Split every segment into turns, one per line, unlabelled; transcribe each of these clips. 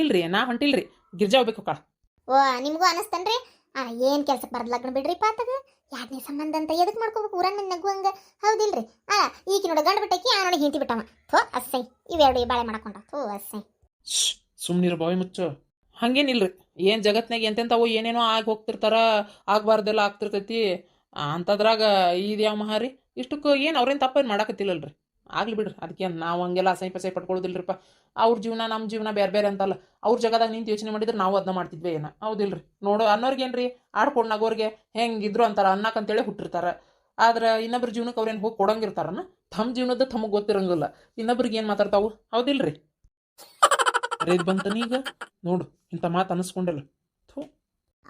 ಇಲ್ರಿ ನಾ ಹೊಂಟಿಲ್ರಿ ಗಿರ್ಜಾ ಹೋಗ್ಬೇಕು ಕಾಳ.
ಓ ನಿಮಗೂ ಅನಸ್ತನ್ರಿ ಏನ್ ಕೆಲ್ಸಕ್ಕೆ ಬರದ್ ಲಗ್ನ ಬಿಡ್ರಿಪ್ಪ ಆತಗ ಯಾಕನೇ ಸಂಬಂಧ ಅಂತ ಎದಕ್ ಮಾಡ್ಕೋಬೇಕು ಊರನ್ ಮಂದಿ ನಗುವಂಗ ಹೌದಿಲ್ರಿ ಈಕಿ ನೋಡ ಗಂಡ ಬಿಟ್ಟಕಿ ಆ ನೋಡಿ ಹಿಂತಿ ಬಿಟ್ಟವ ಥೋ ಅಸ್ಸೈ ಇವೆರಡು ಬಾಳೆ ಮಾಡ್ಕೊಂಡ ಥೋ ಅಸ್ಸೈ.
ಸುಮ್ನಿರ ಬಾವಿ ಮುಚ್ಚು. ಹಂಗೇನಿಲ್ರಿ ಏನು ಜಗತ್ನಾಗ ಎಂತೆಂಥವು ಏನೇನೋ ಆಗಿ ಹೋಗ್ತಿರ್ತಾರ, ಆಗ್ಬಾರ್ದೆಲ್ಲ ಆಗ್ತಿರ್ತೈತಿ. ಅಂಥದ್ರಾಗ ಇದು ಯಾವ ಮಹಾರಿ ಇಷ್ಟಕ್ಕೆ ಏನು ಅವ್ರೇನು ತಪ್ಪೇನು ಮಾಡಾಕತ್ತಿಲ್ಲಲ್ರಿ. ಆಗ್ಲಿ ಬಿಡ್ರಿ, ಅದಕ್ಕೆ ನಾವು ಹಂಗೆಲ್ಲ ಅಸಹ್ಯ ಪಸಹ್ಯ ಪಟ್ಕೊಳ್ಳೋದಿಲ್ರಿಪ್ಪ. ಅವ್ರ ಜೀವನ ನಮ್ಮ ಜೀವನ ಬೇರೆ ಬೇರೆ ಅಂತಲ್ಲ. ಅವ್ರ ಜಗದಾಗ ನಿಂತು ಯೋಚನೆ ಮಾಡಿದ್ರೆ ನಾವು ಅದನ್ನ ಮಾಡ್ತಿದ್ವಿ ಏನೋ ಹೌದಿಲ್ರಿ. ನೋಡು ಅನ್ನೋರ್ಗೇನ್ರಿ ಆಡ್ಕೊಂಡು ನಗೋರ್ಗೆ ಹೆಂಗಿದ್ರು ಅಂತಾರ ಅನ್ನಕ್ಕಂತೇಳಿ ಹುಟ್ಟಿರ್ತಾರೆ. ಆದ್ರೆ ಇನ್ನೊಬ್ರ ಜೀವನಕ್ಕೆ ಅವ್ರೇನು ಹೋಗಿ ಕೊಡಂಗಿರ್ತಾರನ ತಮ್ಮ ಜೀವನದ ತಮಗೆ ಗೊತ್ತಿರಂಗಿಲ್ಲ. ಇನ್ನೊಬ್ರಿಗೆ ಏನು ಮಾತಾಡ್ತಾವು ಹೌದಿಲ್ರಿ. ಇದು ಬಂತನ ಈಗ ನೋಡು ಇಂಥ ಮಾತು ಅನ್ನಿಸ್ಕೊಂಡಿಲ್ಲ.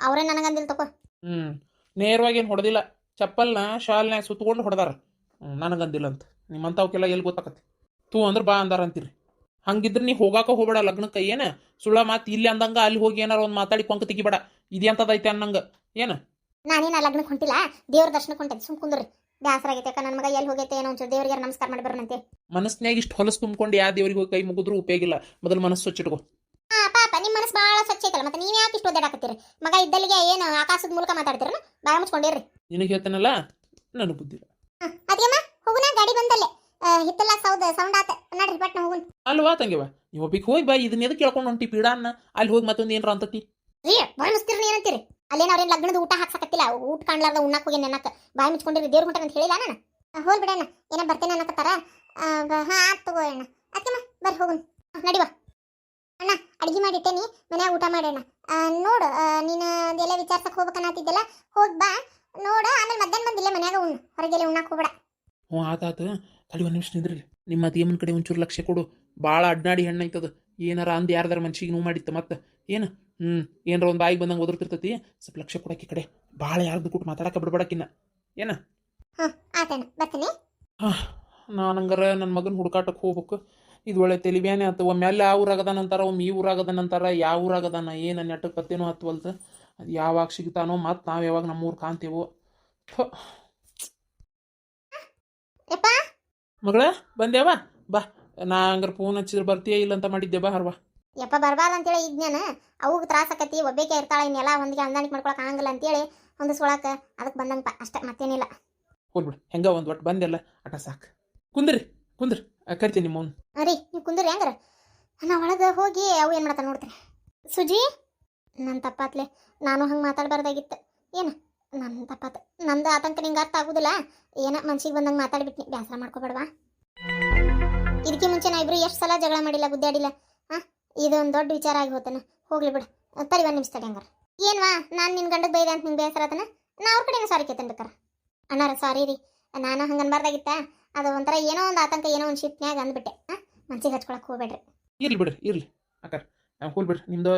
ಅವ್ರೇ ನನಗಂದಿಲ್ ತಗೋ.
ನೇರವಾಗಿ ಏನು ಹೊಡೆದಿಲ್ಲ, ಚಪ್ಪಲ್ನ ಶಾಲ್ನ್ಯಾಗ ಸುತ್ಕೊಂಡು ಹೊಡೆದಾರ. ನನಗಂದಿಲ್ಲ ಅಂತ ನಿಮ್ಮಂಥವಕ್ಕೆಲ್ಲ ಎಲ್ಲಿ ಗೊತ್ತಾಕತಿ. ತೂ ಅಂದ್ರೆ ಬಾ ಅಂದಾರ ಅಂತೀರಿ. ಹಂಗಿದ್ರೆ ನೀ ಹೋಗಾಕ ಹೋಗ್ಬೇಡ ಲಗ್ನಕ್ಕೆ. ಏನು ಸುಳ್ಳ ಮಾತು ಇಲ್ಲಿ ಅಂದಂಗ ಅಲ್ಲಿ ಹೋಗಿ ಏನಾರ ಒಂದು ಮಾತಾಡಿ ಕೊಂಕ ತೆಗಿಬೇಡ. ಇದೇಂತದೈತೆ ಅನ್ನಂಗ ಏನು.
ನಾನೇನ ಲಗ್ನಕ್ಕೆ ಹೊಂಟಿಲ್ಲ, ದೇವ್ರ ದರ್ಶನಕ್ಕೆ ಹೊಂಟೈತಿ. ಸುಮ್ ಕುಂದ್ರಿ ಬ್ಯಾಸರ ಆಗೈತೆ ನನ್ನ ಮಗ ಎಲ್ಲಿ ಹೋಗೈತೆ ಏನೋ ಒಂಚೂರು ದೇವ್ರಿಗೆ ನಮಸ್ಕಾರ ಮಾಡಿ ಬರೋಣಂತೆ.
ಮನಸ್ಸಿನಾಗ ಇಷ್ಟು ಹೊಲಸು ತುಂಬ್ಕೊಂಡು ಯಾವ ದೇವ್ರಿಗೆ ಹೋಗಿ ಕೈ ಮುಗಿದ್ರು ಉಪಯೋಗಿಲ್ಲ. ಮೊದಲು ಮನಸ್ಸು ಸ್ವಚ್ಛಿಟ್ಕೋ.
ಪಾಪ ನಿಮ್ಮ ಮನಸ್ಸು ಭಾಳ ಸ್ವಚ್ಛ ಐತಲ್ಲ, ಮತ್ತೆ ನೀವ್ ಯಾಕೆ ಇಷ್ಟು ಓದಾಡಕತ್ತೀರಿ? ಮಗ ಇದ್ದಲ್ಲಿಗೆ ಏನು ಆಕಾಶದ ಮೂಲಕ ಮಾತಾಡ್ತೀರ? ಬಾಯ ಮುಚ್ಕೊಂಡಿರ್ರಿ.
ನಿನಗೆ ಹೇಳ್ತೇನಲ್ಲ ನನಗೆ ಬುದ್ಧಿಲ್ಲ.
ಅದೇಮ್ಮ ಹೋಗುನ ಗಾಡಿ ಬಂದಲ್ಲೇ ಹಿತ್ತಲ್ಲ ಸೌಂಡ್ ಆತ ನಡ್ರಿ ಪಟ್ನ ಹೋಗುನ್.
ಅಲ್ವಾ ತಂಗಿವ ನೀವು ಒಬ್ಬಿಗೆ ಹೋಗಿ ಬಾ. ಇದನ್ನ ಎದಕ್ಕೆ ಕೇಳ್ಕೊಂಡು ಹೊಂಟಿ ಪೀಡಾನ್ನ ಅಲ್ಲಿ ಹೋಗಿ ಮತ್ತೊಂದು ಏನಾರ ಅಂತತಿ
ರೀ ಬಾಯ್ ಮುಸ್ತಿರ್ನಿ ಏನಂತೀರಿ? ಅಲ್ಲೇನ ಅವ್ರೇನು ಲಗ್ನದ ಊಟ ಹಾಕ್ಸಕತ್ತಿಲ್ಲ, ಊಟ ಕಾಣ್ಲಾರ್ದ ಉಣ್ಣಾಕ್ ಹೋಗಿ ನೆನಕ ಬಾಯ್ ಮುಚ್ಕೊಂಡಿರಿ. ದೇವ್ರ ಹೊಂಟ ಅಂತ ಹೇಳಿಲ್ಲ ನಾನು. ಹೋಲ್ ಬಿಡಣ್ಣ ಏನ ಬರ್ತೇನೆ ಅನ್ನಕತ್ತಾರ. ಹಾ ಆತ್ ತಗೋ ಅಣ್ಣ. ಅದಕ್ಕೆಮ್ಮ ಬರ್ರಿ ಹೋಗುನ್ ನಡಿವಾ. ಅಣ್ಣ ಅಡ್ಗೆ ಮಾಡಿಟ್ಟೇನಿ ಮನ್ಯಾಗ ಊಟ ಮಾಡೋಣ. ನೋಡು ನೀನು ಅದೆಲ್ಲ ವಿಚಾರ್ಸಕ್ ಹೋಗ್ಬೇಕನ್ನತ್ತಿದ್ದೆಲ್ಲ ಹೋಗಿ ಬಾ. ನೋಡು ಆಮೇಲೆ ಮಧ್ಯಾಹ್ನ ಬಂದಿಲ್ಲ ಮನ್ಯಾಗ ಉಣ್ಣು, ಹೊರಗೆಲ್ಲ ಉಣ್ಣಾಕ್ ಹೋಗ್ಬೇಡ.
ಹ್ಞೂ ಆತಾತು. ತಡಿ ಒಂದು ನಿಮಿಷ ನಿಂದ್ರಿ. ನಿಮ್ಮ ಅದೇಮನ್ ಕಡೆ ಒಂಚೂರು ಲಕ್ಷ್ಯ ಕೊಡು. ಭಾಳ ಅಡ್ನಾಡಿ ಹೆಣ್ಣು ಐತದ. ಏನಾರ ಅಂದು ಯಾರ್ದಾರ ಮನ್ಸಿಗೆ ನೋವು ಮಾಡಿತ್ತು ಮತ್ತೆ ಏನು ಏನಾರ ಒಂದು ಬಾಯಿಗೆ ಬಂದಂಗೆ ಒದರ್ತಿರ್ತೈತಿ. ಸ್ವಲ್ಪ ಲಕ್ಷ್ಯ ಕೊಡಕ್ಕೆ ಕಡೆ ಭಾಳ ಯಾರ್ದು ಕೊಟ್ಟು ಮಾತಾಡಕ್ಕೆ ಬಿಡ್ಬೇಡಕ್ಕಿನ್ನ ಏನು.
ಹಾಂ ಆತಣ್ಣ ಬರ್ತೀನಿ.
ಹಾಂ ನಾನು ಹಂಗಾರ ನನ್ನ ಮಗನ ಹುಡುಕಾಟಕ್ಕೆ ಹೋಗ್ಬೇಕು. ಇದು ಒಳ್ಳೆ ತೆಲಿಬ್ಯಾನೆ ಆತು. ಒಮ್ಮೆಲ್ಲ ಆ ಊರಾಗದಾನಂತಾರ, ಒಮ್ಮೆ ಈ ಊರಾಗದಾನಂತಾರ. ಯಾವ ಊರಾಗದಾನ ಏನು ನೆಟ್ಟಕ್ಕೆ ಪತ್ತೇನೋ ಹತ್ವಲ್ತು. ಅದು ಯಾವಾಗ ಸಿಗ್ತಾನೋ ಮತ್ತು ನಾವು ಯಾವಾಗ ನಮ್ಮೂರು ಕಾಣ್ತೇವೋ. ಮಗಳ ಬಂದೇವ ಬಾ. ನಾ ಹಂಗಾರೆ ಫೋನ್ ಹಚ್ಚಿದ್ರೆ ಬರ್ತೀಯ ಇಲ್ಲ ಅಂತ ಮಾಡಿದ್ದೆ. ಬಾ ಹರ್ವಾ.
ಯಪ್ಪ ಬರಬಾರ್ದು ಅಂತೇಳಿ ಇದ್ನೇನ ಅವಾಗ ತ್ರಾಸ ಆಕತಿ. ಒಬ್ಬೇಕೆ ಇರ್ತಾಳೆ, ಇನ್ನೆಲ್ಲ ಒಂದಿಗೆ ಹೊಂದಾಣಿಕೆ ಮಾಡ್ಕೊಳಕ್ಕೆ ಆಗಂಗಿಲ್ಲ ಅಂತೇಳಿ ಹೊಂದಿಸ್ಕೊಳಕ ಅದಕ್ಕೆ ಬಂದಂಗಪ್ಪ ಅಷ್ಟೇ, ಮತ್ತೇನಿಲ್ಲ.
ಹೋಗ್ಬಿಡು ಹೆಂಗ ಒಂದು ಒಟ್ಟು ಬಂದೆಲ್ಲ ಆಟ ಸಾಕು. ಕುಂದ್ರಿ ಕುಂದ್ರಿ ಕರಿತೀನಿ ನಿಮ್ಮವ್ನು.
ರೀ ನೀವು ಕುಂದ್ರಿ ಹೆಂಗಾರ ನಾ ಒಳಗೆ ಹೋಗಿ ಅವು ಏನು ಮಾಡ್ತಾ ನೋಡ್ತೀನಿ. ಸುಜಿ ನನ್ನ ತಪ್ಪಾತ್ಲೆ, ನಾನು ಹಂಗೆ ಮಾತಾಡಬಾರ್ದಾಗಿತ್ತು. ಏನು ನನ್ನ ತಪ್ಪಾತು, ನಂದು ಆತಂಕ ನಿಂಗೆ ಅರ್ಥ ಆಗೋದಿಲ್ಲ. ಏನ ಮನ್ಸಿಗೆ ಬಂದಂಗೆ ಮಾತಾಡ್ಬಿಟ್ನಿ, ಬೇಸರ ಮಾಡ್ಕೋಬೇಡವಾ. ಇದಕ್ಕೆ ಮುಂಚೆ ನಾ ಇಬ್ರು ಎಷ್ಟು ಸಲ ಜಗಳ ಮಾಡಿಲ್ಲ, ಗುದ್ದಾಡಿಲ್ಲ. ಇದೊಂದು ದೊಡ್ಡ ವಿಚಾರ ಆಗಿ ಹೋತನ. ಹೋಗ್ಲಿ ಬಿಡು, ತಡಿ ಒಂದು ನಿಮಿಷ ತಡಿ. ಹಂಗಾರ ಏನ್ವಾ ನಾನು ನಿನ್ನ ಗಂಡಗೆ ಬೈದೆ ಅಂತ ನಿಂಗೆ ಬೇಸರ ಆತನ? ನಾ ಅವ್ರ ಕಡೆನೂ ಸಾರಿ ಕೇಳ್ತೇನೆ ಬೇಕಾರೆ. ಅಣ್ಣಾರ ಸಾರಿ ರೀ, ನಾನು ಹಂಗೆ ಅನ್ಬಾರ್ದಾಗಿತ್ತ. ಅದು ಒಂಥರ ಏನೋ ಒಂದು ಆತಂಕ, ಏನೋ ಒಂದು ಶಿಫ್ಟ್ನ್ಯಾಗ ಅಂದ್ಬಿಟ್ಟೆ. ಮನ್ಸಿಗೆ ಹಚ್ಕೊಳಕ್ಕೆ ಹೋಗ್ಬೇಡ್ರಿ.
ಇರ್ಲಿ ಬಿಡ್ರಿ ಇರ್ಲಿ ಅಕ್ಕಾರ, ಹೋಲ್ಬಿಡ್ರಿ. ನಿಮ್ದು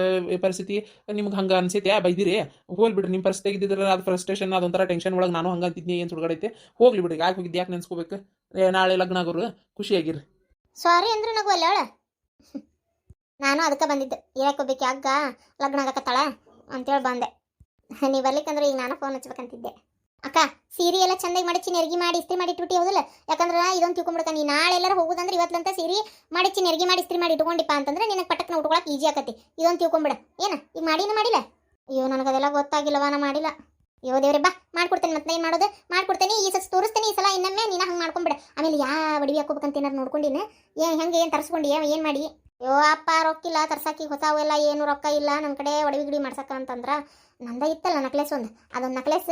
ಪರಿಸ್ಥಿತಿ ನಿಮ್ಗೆ ಹಂಗೆ ಅನ್ಸೈತೆ ಬೈದಿರಿ. ಹೋಲ್ಬಿಡ್ರಿ. ನಿಮ್ಮ ಪರಿಸ್ಥಿತಿ ಇದ್ದಿದ್ರೆ ಅದು ಫ್ರಸ್ಟ್ರೇಷನ್, ಅದೊಂಥರ ಟೆನ್ಷನ್ ಒಳಗೆ ನಾನು ಹಂಗೆ ಅಂತಿದ್ನಿ. ಏನು ಸುಡ್ಗಡೈತೆ ಹೋಗ್ಲಿ ಬಿಡ್ರಿ. ಯಾಕೆ ಹೋಗಿದ್ದು, ಯಾಕೆ ನೆನ್ಸ್ಕೋಬೇಕು. ನಾಳೆ ಲಗ್ನ ಆಗೋರು ಖುಷಿಯಾಗಿರ್ರಿ.
ಸಾರಿ ಅಂದ್ರು ನಗು ಅಲ್ಲ ಅವಳ. ನಾನು ಅದಕ್ಕೆ ಬಂದಿದ್ದೆ, ಇರಕ್ಕೋಗ್ಬೇಕು ಯಾಕ ಲಗ್ನ ಆಗಕತ್ತಾಳ ಅಂತೇಳಿ ಬಂದೆ. ನೀವು ಬರ್ಲಿಕ್ಕಂದ್ರೆ ಈಗ ನಾನು ಫೋನ್ ಹಚ್ಬೇಕಂತಿದ್ದೆ. ಅಕ್ಕ ಸೀರೆ ಎಲ್ಲ ಚಂದಾಗಿ ಮಡಚಿ ನೆರ್ಗಿ ಮಾಡಿ ಇಸ್ತ್ರಿ ಮಾಡಿ ಇಟ್ಬಿಟ್ಟು ಹೌದಿಲ್ಲ? ಯಾಕಂದ್ರೆ ಇದೊಂದು ತಿಳ್ಕೊಂಡ್ಬಿಡ್ಕ, ನೀ ನಾಳೆ ಎಲ್ಲರೂ ಹೋಗೋದಂದ್ರೆ ಇವತ್ತಂತ ಸೀರೆ ಮಡಚಿ ನೆರ್ಗಿ ಮಾಡಿ ಇಸ್ತ್ರಿ ಮಾಡಿ ಇಟ್ಕೊಂಡಿಪ್ಪ ಅಂತಂದ್ರೆ ನಿನಗೆ ಪಟಕ್ನ ಉಟ್ಕೊಳಕ್ಕೆ ಈಜಿ ಆಕತಿ. ಇದೊಂದು ತಿಳ್ಕೊಂಬಿಡ. ಏನು ಈಗ ಮಾಡಿನ ಮಾಡಿಲ್ಲ? ಅಯ್ಯೋ ನನಗದೆಲ್ಲ ಗೊತ್ತಾಗಿಲ್ಲವ, ನಾ ಮಾಡಿಲ್ಲ. ಅಯ್ಯೋ ದೇವ್ರೆ ಬಾ ಮಾಡ್ಕೊಡ್ತೇನೆ. ಮತ್ತೆ ಏನು ಮಾಡೋದು ಮಾಡ್ಕೊಡ್ತೇನೆ. ಈ ಸಲ ತೋರಿಸ್ತೇನೆ. ಈ ಸಲ ಇನ್ನೊಮ್ಮೆ ನೀನು ಹಂಗೆ ಮಾಡ್ಕೊಂಬಿಡ. ಆಮೇಲೆ ಯಾವ ಅಡಿಗೆ ಹಾಕೋಬೇಕಂತ ಏನಾರು ನೋಡ್ಕೊಂಡಿನ ಹೆಂಗೆ ಏನು ತರಿಸ್ಕೊಂಡು ಏನು ಮಾಡಿ. ಅಯ್ಯೋ ಅಪ್ಪ ರೊಕ್ಕಿಲ್ಲ ತರ್ಸಾಕಿ, ಹೊಸವೆಲ್ಲ ಏನು ರೊಕ್ಕ ಇಲ್ಲ ನನ್ನ ಕಡೆ. ಒಡವಿ ಗಿಡಿ ಮಾಡ್ಸಕ್ಕ ಅಂತಂದ್ರೆ ನಂದ ಇತ್ತಲ್ಲ ನಕ್ಲೆಸ್ ಒಂದು, ಅದೊಂದು ನಕ್ಲೆಸ್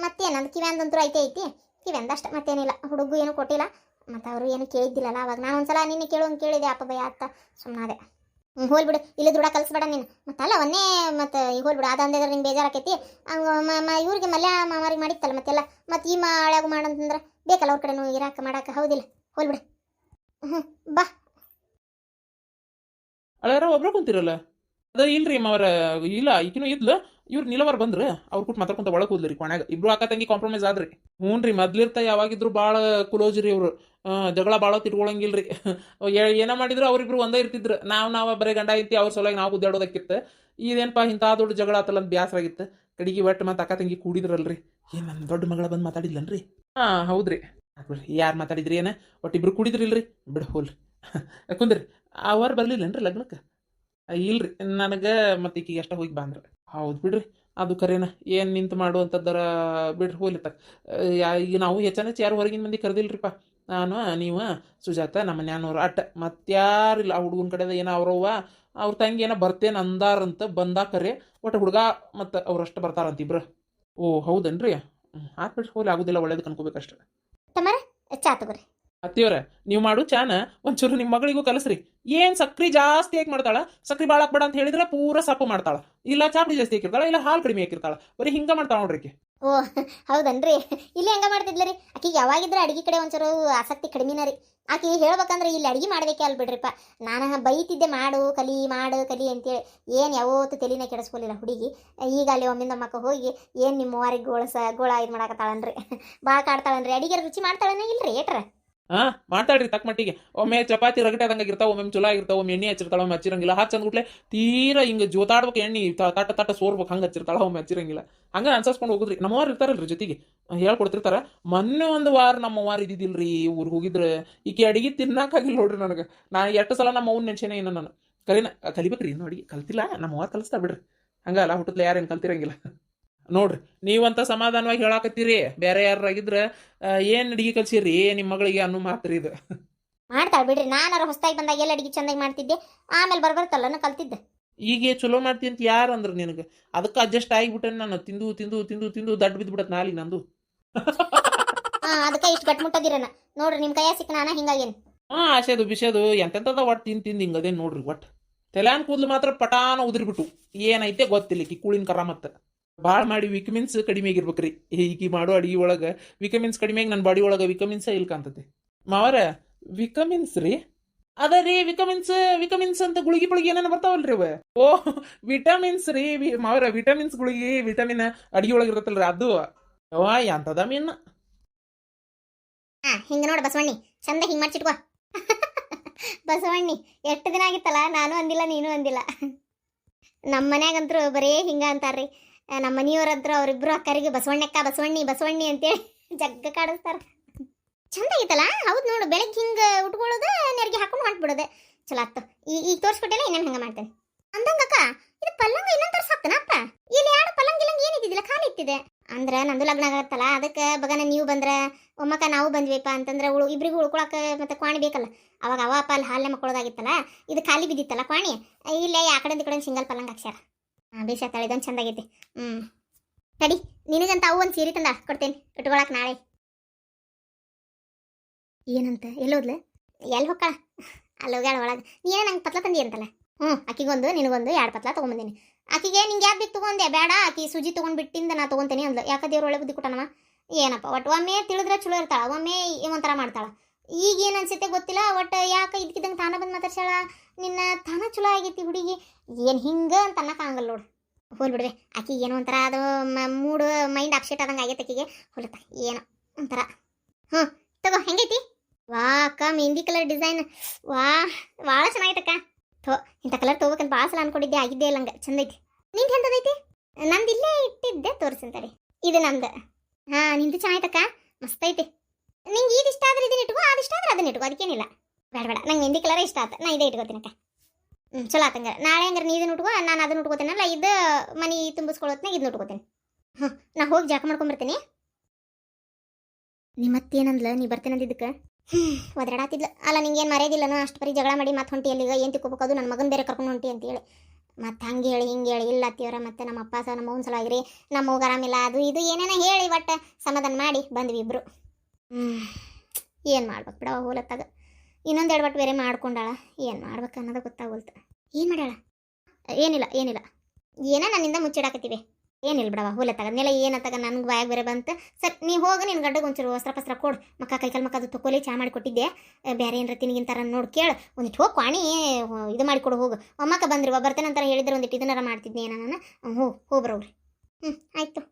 ಮತ್ತೇನು ನಂದು ಕಿವ್ಯಾಂದಂತೂ ಐತಿ ಕಿವ್ಯಾಂದ ಅಷ್ಟೆ, ಮತ್ತೇನಿಲ್ಲ. ಹುಡುಗು ಏನು ಕೊಟ್ಟಿಲ್ಲ, ಮತ್ತು ಅವರು ಏನು ಕೇಳಿದ್ದಿಲ್ಲಲ್ಲ ಅವಾಗ. ನಾನು ಒಂದ್ಸಲ ನಿನ್ನೆ ಕೇಳೋಂಗೆ ಕೇಳಿದೆ, ಅಪ್ಪ ಭಯ ಆಗ್ತಾ ಸುಮ್ಮನಾದೆ. ಹೋಲ್ಬಿಡು, ಇಲ್ಲಿ ದುಡ ಕಲಿಸ್ಬೇಡ ನೀನು. ಮತ್ತಲ್ಲ ಒಂದೇ ಮತ್ತು ಈಗ ಹೋಲ್ಬಿಡು. ಅದಂದ್ರೆ ನಿಂಗೆ ಬೇಜಾರಾಕೈತಿ. ಹಂಗೆ ಇವ್ರಿಗೆ ಮಲ್ಯ ಮಾಮಾರಿಗೆ ಮಾಡಿತ್ತಲ್ಲ ಮತ್ತೆಲ್ಲ, ಮತ್ತು ಈ ಮಾಳ್ಯಾಗು ಮಾಡಂತಂದ್ರೆ ಬೇಕಲ್ಲ ಅವ್ರ ಕಡೆನೂ ಇರಾಕ ಮಾಡಕ್ಕೆ. ಹೌದಿಲ್ಲ? ಹೋಲ್ಬಿಡು. ಬಾ
ಅಳ್ಯಾರ ಒಬ್ರು ಕುಂತಿರಲ್ಲ. ಅದ ಇಲ್ರಿ ಅವರ ಇಲ್ಲ ಈಕಿನೂ ಇದ್ಲು. ಇವ್ರು ನಿಲವಾರ ಬಂದ್ರು, ಅವ್ರು ಕೂತ್ ಮಾತಾಡ್ಕೊಂತ ಒಳಗೆ ಹೋದ್ರಿ ಕೊನೆಯಾಗ. ಇಬ್ರು ಅಕ್ಕ ತಂಗಿ ಕಾಂಪ್ರಮೈಸ್ ಆದ್ರಿ. ಹ್ಞೂ ರೀ, ಮೊದ್ಲಿರ್ತಾ ಯಾವಾಗಿದ್ರು ಭಾಳ ಕ್ಲೋಸ್ ರೀ ಇವರು. ಜಗಳ ಭಾಳ ತಿಟ್ಕೊಳಂಗಿಲ್ರಿ. ಏನ ಮಾಡಿದ್ರು ಅವ್ರಿಬ್ರು ಒಂದೇ ಇರ್ತಿದ್ರು. ನಾವು ಬರೀ ಗಂಡ ಐತಿ ಅವ್ರ ಸಲುವಾಗಿ ನಾವು ಗುದ್ದಾಡೋದಕ್ಕಿತ್ತು. ಇದೇನಪ್ಪ ಇಂಥ ದೊಡ್ಡ ಜಗಳ ಆತಲ್ಲ ಅಂತ ಬೇಸರ ಆಗಿತ್ತು. ಕಡೆಗೆ ಒಟ್ಟು ಮತ್ತು ಅಕ್ಕ ತಂಗಿ ಕೂಡಿದ್ರಲ್ರಿ. ಏನು ನನ್ನ ದೊಡ್ಡ ಮಗಳ ಬಂದು ಮಾತಾಡಿದ್ಲನ್ರಿ? ಹಾಂ ಹೌದ್ರಿ. ಬಿಡ್ರಿ, ಯಾರು ಮಾತಾಡಿದ್ರಿ ಏನ? ಒಟ್ಟಿಬ್ರು ಕೂಡಿದ್ರಿಲ್ರಿ. ಬಿಡು ಹೋಲ್ರಿ. ಕುಂದ್ರಿ. ಅವ್ರು ಬರ್ಲಿಲ್ಲನ್ರಿ ಲಗ್ನಕ್ಕೆ? ಇಲ್ರಿ ನನಗೆ ಮತ್ತೆ ಈಕಿಗೆ ಅಷ್ಟ ಹೋಗಿ ಬಂದ್ರೆ ಹೌದು ಬಿಡ್ರಿ ಅದು ಕರೇನ ಏನು ನಿಂತು ಮಾಡುವಂಥದ್ದರ ಬಿಡ್ರಿ ಹೋಲಿತ್ತ ಈಗ ನಾವು ಹೆಚ್ಚಾನೆಚ್ಚು ಯಾರು ಹೊರಗಿನ ಮಂದಿ ಕರೆದಿಲ್ರಿಪ್ಪ ನಾನು ನೀವು ಸುಜಾತ ನಮ್ಮ ಮನ್ಯಾನವ್ರು ಅಟ್ಟ ಮತ್ತಾರಿಲ್ಲ ಆ ಹುಡುಗನ ಕಡೆದ ಏನೋ ಅವ್ರವ್ವ ಅವ್ರ ತಂಗಿ ಏನೋ ಬರ್ತೇನೆ ಅಂದಾರಂತ ಬಂದಾ ಕರೆ ಒಟ್ಟು ಹುಡುಗ ಮತ್ತು ಅವ್ರಷ್ಟು ಬರ್ತಾರಂತ ಇಬ್ರು ಓ ಹೌದನ್ರಿ ಆತ್ ಬಿಡ್ರಿ ಹೋಲಿ ಆಗುದಿಲ್ಲ ಒಳ್ಳೇದಕ್ಕೆ ಅನ್ಕೋಬೇಕಷ್ಟೆ
ತಮ್ಮರ ಚಾ ತಗೋರಿ.
ಅತ್ತಿಯವ್ರ ನೀವು ಮಾಡು ಚಾನ ಒಂಚೂರು ನಿಮ್ಮ ಮಗಳಿಗೂ ಕಲಸ್ರಿ ಏನ್ ಸಕ್ರಿ ಜಾಸ್ತಿ ಹಾಕಿ ಮಾಡ್ತಾಳ ಸಕ್ರಿ ಭಾಳ ಹಾಕ್ಬೇಡ ಅಂತ ಹೇಳಿದ್ರೆ ಪೂರ ಸಪ್ಪು ಮಾಡ್ತಾಳ ಇಲ್ಲ ಚಾಪಡಿ ಜಾಸ್ತಿ ಹಾಕಿರ್ತಾಳ ಇಲ್ಲ ಹಾಲು ಕಡಿಮೆ ಹಾಕಿರ್ತಾಳ ಬರೀ ಹಿಂಗ ಮಾಡ್ತಾಳ ನೋಡ್ರಿ ಆಕಿ.
ಓ ಹೌದನ್ರಿ, ಇಲ್ಲಿ ಹಂಗ ಮಾಡ್ತಿದ್ಲ ರೀ. ಆಕಿಗೆ ಯಾವಾಗಿದ್ರೆ ಅಡಿಗೆ ಕಡೆ ಒಂಚೂರು ಆಸಕ್ತಿ ಕಡಿಮೆನ ರೀ. ಆಕಿ ಹೇಳ್ಬೇಕಂದ್ರೆ ಇಲ್ಲಿ ಅಡಿಗೆ ಮಾಡ್ಬೇಕೆ ಅಲ್ ಬಿಡ್ರಿಪ್ಪ. ನಾನು ಬೈತಿದ್ದೆ ಮಾಡು ಕಲಿ ಅಂತೇಳಿ ಏನು ಯಾವತ್ತು ತಲೆನ ಕೆಡಿಸ್ಕೊಲಿಲ್ಲ ಹುಡುಗಿ. ಈಗ ಅಲ್ಲಿ ಒಮ್ಮಿಂದ ಮಕ್ಕ ಹೋಗಿ ಏನು ನಿಮ್ಮ ವಾರಿಗೆ ಗೋಳ ಇದು ಮಾಡಾಕತ್ತಾಳನ್ರಿ. ಭಾಳ ಕಾಡ್ತಾಳನ್ರಿ. ಅಡಿಗೆ ರುಚಿ ಮಾಡ್ತಾಳನ ಇಲ್ರಿ ಏಟ್ರ?
ಹಾ ಮಾಡ್ತಾಳ್ರಿ ತಕ್ಕ ಮಟ್ಟಿಗೆ. ಒಮ್ಮೆ ಚಪಾತಿ ರಗಟೆ ಆದಂಗಾಗಿರ್ತಾವ, ಒಮ್ಮೆ ಚಲೋ ಆಗಿರ್ತಾವ, ಒಮ್ಮೆ ಎಣ್ಣೆ ಹಚ್ಚಿರ್ತಾಳ, ಒಮ್ಮೆ ಹಚ್ಚಿರಂಗಿಲ್ಲ. ಹಚ್ಚಂದ್ಬಿಟ್ಲೆ ತೀರಾ ಹಿಂಗೆ ಜೋತಾಡ್ಬೇಕು ಎಣ್ಣೆ ತಟ್ಟ ಸೋರ್ಬೇಕು ಹಂಗೆ ಹಚ್ಚಿರ್ತಾಳ, ಒಮ್ಮೆ ಹಚ್ಚಿರಂಗಿಲ್ಲ. ಹಂಗೆ ಅನ್ಸಸ್ಕೊಂಡು ಹೋಗುದ್ರಿ. ನಮ್ಮವಾರು ಇರ್ತಾರಲ್ರಿ ಜೊತೆಗೆ ಹೇಳ್ಕೊಡ್ತಿರ್ತಾರ. ಮೊನ್ನೆ ಒಂದು ವಾರ ನಮ್ಮವಾರು ಇದ್ದಿದ್ದಿಲ್ರಿ ಊರಿಗೆ ಹೋಗಿದ್ರೆ ಈಕೆ ಅಡಿಗೆ ತಿನ್ನಾಕಾಗಿಲ್ಲ ನೋಡ್ರಿ ನನಗೆ. ನಾ ಎಷ್ಟು ಸಲ ನಮ್ಮ ಅವ್ನ ನೆನ್ಸೇನೆ ಏನೋ ನಾನು ಕಲಿನ ಕಲಿಬೇಕ್ರಿ ಇನ್ನೂ ಅಡಿಗೆ ಕಲ್ತಿಲ್ಲ. ನಮ್ಮವಾರು ಕಲಿಸ್ತಾ ಬಿಡ್ರಿ. ಹಂಗಲ್ಲ ಹುಟ್ಟತ್ಲೆ ಯಾರೇನು ಕಲ್ತಿರಂಗಿಲ್ಲ ನೋಡ್ರಿ. ನೀವಂತ ಸಮಾಧಾನವಾಗಿ ಹೇಳಾಕತ್ತೀರಿ. ಬೇರೆ ಯಾರಾಗಿದ್ರೆ ಏನು ಅಡಿಗೆ ಕಲ್ಸಿರಿ ನಿಮ್ಮ ಮಗಳಿಗೆ ಅನ್ನೋ ಮಾತ್ರಿ ಇದು.
ಮಾಡ್ತಾಳ ಬಿಡ್ರಿ. ನಾನಾರ ಹೊಸದಾಗಿ ಬಂದಾಗ ಎಲ್ಲ ಅಡಿಗೆ ಚಂದಾಗಿ ಮಾಡ್ತಿದ್ದೆ, ಆಮೇಲೆ ಬರ್ಬರ್ತಲ್ಲ ಕಲ್ತಿದ್ದೆ.
ಈಗ ಚಲೋ ಮಾಡ್ತೀನಿ ಅಂತ ಯಾರು ಅಂದ್ರೆ ನಿನಗೆ? ಅದಕ್ಕೆ ಅಡ್ಜಸ್ಟ್ ಆಗಿಬಿಟ್ಟೆ ನಾನು. ತಿಂದು ತಿಂದು ತಿಂದು ತಿಂದು ದಡ್ಡ ಬಿದ್ದುಬಿಡತ್ತೆ ನಾಲಿಗೆ ನಂದು.
ಅದಕ್ಕೆ ಇಷ್ಟು ಗಟ್ಮುಟ್ಟದಿರನ ನೋಡ್ರಿ. ನಿಮ್ಮ ಕೈಯ ಸಿಕ್ಕ ನಾನ ಹಿಂಗಾಗೇನು.
ಆಸೆದು ಬಿಸೆದು ಎಂತೆಂತದ ಒಟ್ಟು ತಿಂದು ಹಿಂಗದೇನು ನೋಡ್ರಿ. ಒಟ್ಟು ತೆಲಾನ್ ಕೂದಲು ಮಾತ್ರ ಪಟಾನ ಉದುರಿಬಿಟ್ಟು ಏನೈತೆ ಗೊತ್ತಿಲ್ಲ. ಈಕಿ ಕೂಳಿನ ಕರ ಮತ್ತೆ ಭಾಳ ಮಾಡಿ ವಿಟಮಿನ್ಸ್ ಕಡಿಮೆ ಆಗಿರ್ಬೇಕ್ರಿ. ಈಕಿ ಮಾಡೋ ಅಡಿಗೆ ಒಳಗೆ ವಿಟಮಿನ್ಸ್ ಕಡಿಮೆ ಆಗಿ ನನ್ನ ಬಾಡಿ ಒಳಗೆ ವಿಟಮಿನ್ಸ ಇಲ್ಕಂತತಿ. ಮಾವರ ವಿಟಮಿನ್ಸ್ ರೀ ಅದ ರೀ ವಿಟಮಿನ್ಸ್ ಅಂತ ಗುಳಿಗೆ ಏನೇನು ಬರ್ತಾವಲ್ರಿ ಅವ. ಓ ವಿಟಮಿನ್ಸ್ ರೀ ಮಾವರ ವಿಟಮಿನ್ಸ್ ಗುಳಿಗೆ ವಿಟಮಿನ್ ಅಡಿಗೆ ಒಳಗೆ ಇರತ್ತಲ್ರಿ ಅದು. ಯವ್ವ ಎಂತದ ಮೀನ್.
ಹಿಂಗ ನೋಡ ಬಸವಣ್ಣಿ, ಚಂದ ಹಿಂಗ್ ಮಾಡ್ಸಿಟ್ಕೋ. ಬಸವಣ್ಣಿ ಎಷ್ಟು ದಿನ ಆಗಿತ್ತಲ್ಲ, ನಾನು ಅಂದಿಲ್ಲ ನೀನು ಅಂದಿಲ್ಲ. ನಮ್ಮ ಮನ್ಯಾಗಂತರೂ ಬರೇ ಹಿಂಗ ಅಂತಾರ್ರಿ. ನಮ್ಮ ಮನೆಯವ್ರಂತರೂ ಅವ್ರಿಬ್ರು ಅಕ್ಕರಿಗೆ ಬಸವಣ್ಣಕ್ಕ ಬಸವಣ್ಣಿ ಅಂತೇಳಿ ಜಗ್ಗ ಕಾಡಿಸ್ತಾರ. ಚಂದ ಆಗಿತ್ತಲ್ಲ. ಹೌದು ನೋಡು, ಬೆಳಗ್ಗೆ ಹಿಂಗೆ ಉಟ್ಕೊಳ್ಳೋದು, ನೆರಿಗೆ ಹಾಕೊಂಡು ಹೊಂಟ್ಬಿಡೋದು. ಚಲೋ ಆತ್ತು. ಈಗ ತೋರಿಸ್ಬಿಟ್ಟೆಲ್ಲ ಇನ್ನೇನು ಹಂಗೆ ಮಾಡ್ತೇನೆ ಅಂದಂಗಕ್ಕ. ಇದು ಪಲ್ಲಂಗ ಇನ್ನೊಂದು ತರ್ಸಾಕ್ತನಪ್ಪ. ಇಲ್ಲಿ ಯಾರು ಪಲ್ಲಂಗ ಏನಿದ್ದಿಲ್ಲ, ಖಾಲಿ ಇತ್ತಿದೆ. ಅಂದ್ರೆ ನಂದು ಲಗ್ನ ಆಗತ್ತಲ್ಲ, ಅದಕ್ಕೆ ಬಗನ ನೀವು ಬಂದ್ರೆ ಒಮ್ಮಕ್ಕ ನಾವು ಬಂದ್ವಿಪ್ಪ ಅಂತಂದ್ರೆ ಇಬ್ರಿಗೂ ಉಳ್ಕೊಳಕ್ಕೆ ಮತ್ತೆ ಕ್ವಾಣಿ ಬೇಕಲ್ಲ. ಅವಾಗ ಅವ ಅಪ್ಪ ಅಲ್ಲಿ ಹಾಲೇ ಮಕ್ಕಳೋದಾಗಿತ್ತಲ್ಲ, ಇದು ಖಾಲಿ ಬಿದ್ದಿತ್ತಲ್ಲ ಕ್ವಾಣಿ. ಇಲ್ಲೇ ಆ ಕಡೆ ಈ ಕಡೆ ಸಿಂಗಲ್ ಪಲ್ಲಂಗ ಹಾಕ್ಸ್ಯಾರ. ಬೇಷಾತಾಳೆ, ಇದೊಂದು ಚಂದ ಆಗೈತಿ. ತಡಿ, ನಿನಗಂತ ಅವು ಒಂದು ಸೀರೆ ತಂದ ಕೊಡ್ತೇನೆ ಇಟ್ಕೊಳಕ್ ನಾಳೆ. ಏನಂತ ಎಲ್ಲೋದ್ಲ? ಎಲ್ಲಿ ಹೊಕ್ಕ ಅಲ್ಲಿ ಹೋಗ್ಯಾಳ ಒಳಗೆ. ನೀನೇ ನಂಗೆ ಪತ್ಲ ತಂದಿ ಅಂತಲ್ಲ. ಆಕಿಗೊಂದು ನಿನಗೊಂದು 2 ಪತ್ಲ ತೊಗೊಂಬಂದೀನಿ. ಆಕಿಗೆ ನಿಂಗೆ ಯಾವ್ದು ಬೇಕು ತೊಗೊಂಡೆ? ಬೇಡ, ಆಕಿ ಸುಜಿ ತೊಗೊಂಡ್ಬಿಟ್ಟಿಂದ ನಾ ತೊಗೊಂತೇನೆ ಅಂದ್ಲು. ಯಾಕೆ ದೇವ್ರ ಒಳ್ಳೆ ಬುದ್ಧಿ ಕೊಟ್ಟನವ ಏನಪ್ಪ. ಒಟ್ಟು ಒಮ್ಮೆ ತಿಳಿದ್ರೆ ಚಲೋ ಇರ್ತಾಳ, ಒಮ್ಮೆ ಒಂಥರ ಮಾಡ್ತಾಳ. ಈಗ ಏನು ಅನ್ಸುತ್ತೆ ಗೊತ್ತಿಲ್ಲ. ಒಟ್ಟು ಯಾಕೆ ಇದಕ್ಕಿದ್ದಂಗೆ ತಾನ ಬಂದು ಮಾತಾಡ್ಸಾಳ. ನಿನ್ನ ತಾನ ಚಲೋ ಆಗೈತಿ ಹುಡುಗಿ. ಏನು ಹಿಂಗೆ ಅಂತ ಅನ್ನಕ್ಕಾಗಲ್ಲ ನೋಡು. ಹೋಲ್ ಬಿಡ್ವೆ. ಆಕಿ ಏನೋ ಒಂಥರ ಅದು ಮೂಡು ಮೈಂಡ್ ಅಪ್ಸೆಟ್ ಆದಂಗೆ ಆಗೈತೆ ಆಕಿಗೆ. ಹೊಲತ್ತ ಏನೋ ಒಂಥರ. ತಗೋ, ಹೆಂಗೈತಿ? ವಾ ಅಕ್ಕ, ಮೆಹಂದಿ ಕಲರ್ ಡಿಸೈನ್. ಭಾಳ ಚೆನ್ನಾಗೈತಕ್ಕ. ಇಂಥ ಕಲರ್ ತೊಗೋಬೇಕಂತ ಭಾಳ ಸಲ ಅನ್ಕೊಂಡಿದ್ದೆ, ಆಗಿದ್ದೇ ಇಲ್ಲ ಹಂಗೆ. ಚಂದ ಐತಿ. ನಿಂದು ಎಂಥದೈತಿ? ನಂದು ಇಲ್ಲೇ ಇಟ್ಟಿದ್ದೆ, ತೋರಿಸಂತಾರೆ. ಇದು ನಂದು. ನಿಂದು ಚೆನ್ನಾಗೈತಕ್ಕ, ಮಸ್ತ್ ಐತಿ. ನಿಂಗೆ ಇದು ಇಷ್ಟ ಆದ್ರೆ ಇದನ್ನ ಇಟ್ಕೋ, ಅದು ಇಷ್ಟ ಆದ್ರೆ ಅದನ್ನ ಇಟ್ಕೋ, ಅದಕ್ಕೇನಿಲ್ಲ. ಬೇಡ ನಂಗೆ ಮೆಹಂದಿ ಕಲರ್ ಇಷ್ಟ ಆತ, ನಾ ಇದೇ ಇಟ್ಕೋತೀನಕ್ಕ. ಚಲೋ ಆತಂಗ. ನಾಳೆ ಹಂಗಾರೆ ನೀ ಇದನ್ನ ಉಟ್ಕೋ, ನಾನು ಅದನ್ನ ಉಟ್ಕೋತೇನಲ್ಲ. ಇದು ಮನೆ ತುಂಬಿಸ್ಕೊಳ್ಳೋತ್ನಾಗ ಇದನ್ನ ಉಟ್ಕೋತೇನೆ. ನಾ ಹೋಗಿ ಜಾಕ ಮಾಡ್ಕೊಂಬರ್ತೀನಿ. ನಿಮ್ಮತ್ತೇನಂದ್ಲ ನೀ ಬರ್ತೇನಂದಿದ್ದಕ್ಕೆ? ಒದರಾಡತ್ತಿದ್ಲ. ಅಲ್ಲ, ನಿಂಗೇನು ಮರ್ಯಾದಿಲ್ಲನೋ, ಅಷ್ಟು ಬರೀ ಜಗಳ ಮಾಡಿ ಮತ್ತೆ ಹೊಂಟಿ ಅಲ್ಲಿಗ ಏನು ತಿಕ್ಕೋಬೇಕು, ಅದು ನನ್ನ ಮಗನ ಬೇರೆ ಕರ್ಕೊಂಡು ಹೊಂಟಿ ಅಂತೇಳಿ. ಮತ್ತು ಹಂಗೆ ಹೇಳಿ ಹಿಂಗೆ ಹೇಳಿ ಇಲ್ಲ ಅತ್ತಿಯವರ. ಮತ್ತು ನಮ್ಮ ಅಪ್ಪ ಸಹ ನಮ್ಮ ಅವ್ನ ಸಲ ಆಗಿರಿ, ನಮ್ಮ ಹೋಗಿ ಆರಾಮಿಲ್ಲ, ಅದು ಇದು ಏನೇನೋ ಹೇಳಿ ಒಟ್ಟು ಸಮಾಧಾನ ಮಾಡಿ ಬಂದ್ವಿ ಇಬ್ಬರು. ಏನು ಮಾಡ್ಬೇಕು ಬಿಡವ ಹೋಲತ್ತಾಗ. ಇನ್ನೊಂದು 2 ಬಟ್ಟು ಬೇರೆ ಮಾಡ್ಕೊಂಡಾಳ. ಏನು ಮಾಡ್ಬೇಕು ಅನ್ನೋದು ಗೊತ್ತಾಗೋಲ್ತು. ಏನು ಮಾಡ್ಯಾಳ? ಏನಿಲ್ಲ ಏನೋ ನನ್ನಿಂದ ಮುಚ್ಚಿಡಾಕತ್ತೀವಿ. ಏನಿಲ್ಲ ಬಿಡವ ಹೋಲತ್ತಾಗ. ಅದನ್ನೆಲ್ಲ ಏನತ್ತಾಗ ನನಗೆ ಬಾಯಾಗ ಬೇರೆ ಬಂತು. ಸರ್ ನೀ ಹೋಗಿ ನಿನ್ನ ಗಡ್ಡಗೆ ಒಂಚೂರು ವಸ್ತ್ರ ಕೊಡು. ಕೈಕಾಲು ಮಕ್ಕ ಅದು ತೊಕೊಲಿ, ಚಾ ಮಾಡಿ ಕೊಟ್ಟಿದ್ದೆ. ಬೇರೆ ಏನಾರ ತಿನ್ಗಿಂತಾರ ನೋಡಿ ಕೇಳು. ಒಂದಿಟ್ಟು ಹೋಗಿ ಕ್ವಾಣಿ ಇದು ಮಾಡಿಕೊಡು ಹೋಗು. ಅಮ್ಮಕ್ಕ ಬಂದ್ರಿ ಬರ್ತೇನೆ ಅಂತಾರೆ ಹೇಳಿದ್ರೆ ಒಂದಿಟ್ಟು ಇದನ್ನಾರ ಮಾಡ್ತಿದ್ನಿ ನಾನು. ಹೋಗ್ಬರೋವ್ರಿ. ಆಯಿತು.